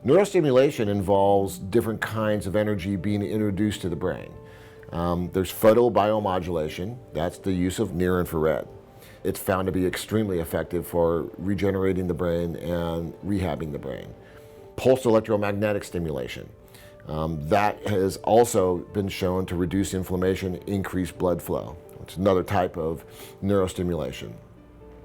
Neurostimulation involves different kinds of energy being introduced to the brain. There's photobiomodulation, that's the use of near-infrared. It's found to be extremely effective for regenerating the brain and rehabbing the brain. Pulsed electromagnetic stimulation. That has also been shown to reduce inflammation, increase blood flow. It's another type of neurostimulation.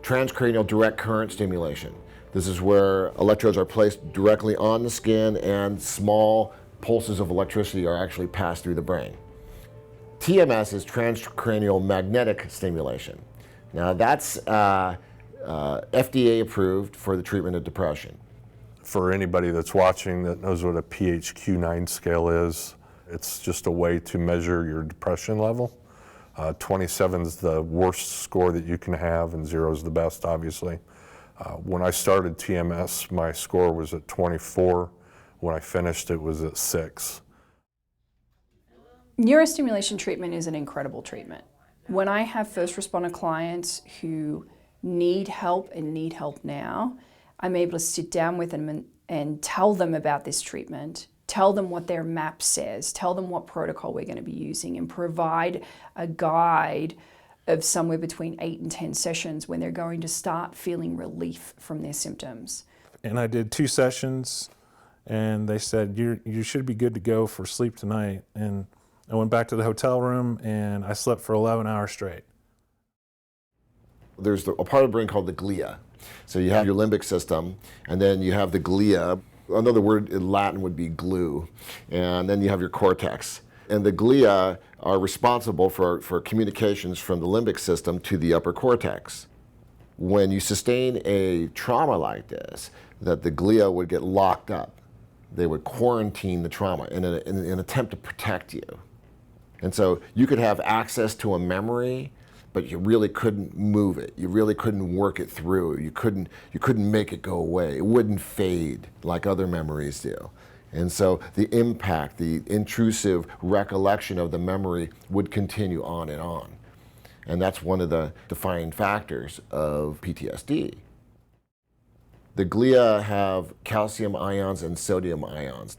Transcranial direct current stimulation. This is where electrodes are placed directly on the skin and small pulses of electricity are actually passed through the brain. TMS is transcranial magnetic stimulation. Now that's FDA approved for the treatment of depression. For anybody that's watching that knows what a PHQ-9 scale is, it's just a way to measure your depression level. 27 is the worst score that you can have, and 0 is the best, obviously. When I started TMS, my score was at 24. When I finished, it was at 6. Neurostimulation treatment is an incredible treatment. When I have first responder clients who need help and need help now, I'm able to sit down with them and tell them about this treatment, tell them what their map says, tell them what protocol we're going to be using, and provide a guide of somewhere between 8 and 10 sessions when they're going to start feeling relief from their symptoms. And I did 2 sessions, and they said, you should be good to go for sleep tonight. And I went back to the hotel room, and I slept for 11 hours straight. There's a part of the brain called the glia. So you have your limbic system, and then you have the glia. Another word in Latin would be glue. And then you have your cortex. And the glia are responsible for communications from the limbic system to the upper cortex. When you sustain a trauma like this, that the glia would get locked up. They would quarantine the trauma in an attempt to protect you. And so you could have access to a memory, but you really couldn't move it. You really couldn't work it through. You couldn't make it go away. It wouldn't fade like other memories do. And so the impact, the intrusive recollection of the memory would continue on and on. And that's one of the defining factors of PTSD. The glia have calcium ions and sodium ions.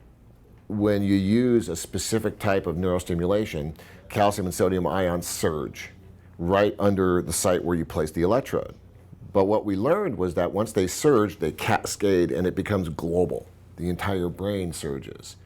When you use a specific type of neurostimulation, calcium and sodium ions surge right under the site where you place the electrode. But what we learned was that once they surge, they cascade and it becomes global. The entire brain surges.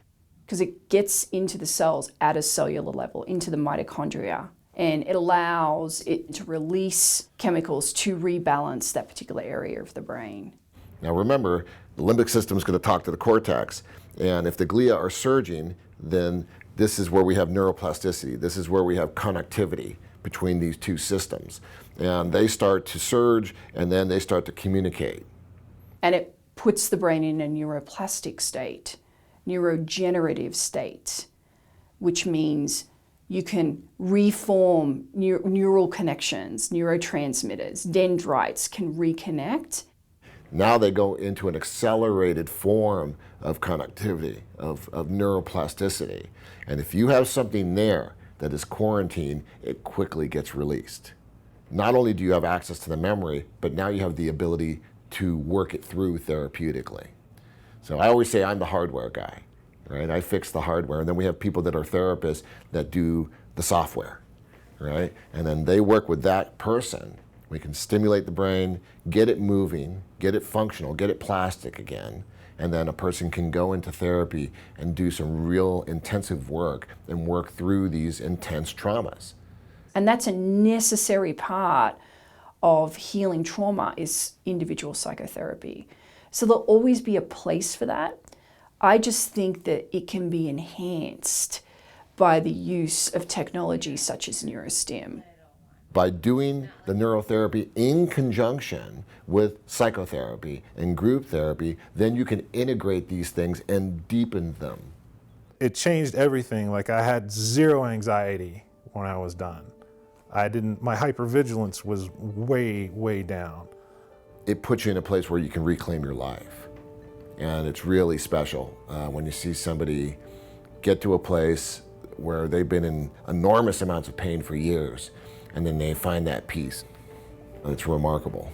Because it gets into the cells at a cellular level, into the mitochondria, and it allows it to release chemicals to rebalance that particular area of the brain. Now remember, the limbic system is going to talk to the cortex, and if the glia are surging, then this is where we have neuroplasticity. This is where we have connectivity between these two systems. And they start to surge, and then they start to communicate. And it puts the brain in a neuroplastic state, neurogenerative state, which means you can reform neural connections, neurotransmitters, dendrites can reconnect. Now they go into an accelerated form of connectivity, of neuroplasticity. And if you have something there that is quarantined, it quickly gets released. Not only do you have access to the memory, but now you have the ability to work it through therapeutically. So I always say I'm the hardware guy, right? I fix the hardware, and then we have people that are therapists that do the software, right? And then they work with that person. We can stimulate the brain, get it moving, get it functional, get it plastic again, and then a person can go into therapy and do some real intensive work and work through these intense traumas. And that's a necessary part of healing trauma is individual psychotherapy. So there'll always be a place for that. I just think that it can be enhanced by the use of technology such as Neuro-Stim. By doing the neurotherapy in conjunction with psychotherapy and group therapy, then you can integrate these things and deepen them. It changed everything. Like, I had 0 anxiety when I was done. My hypervigilance was way, way down. It puts you in a place where you can reclaim your life. And it's really special when you see somebody get to a place where they've been in enormous amounts of pain for years, and then they find that peace. It's remarkable.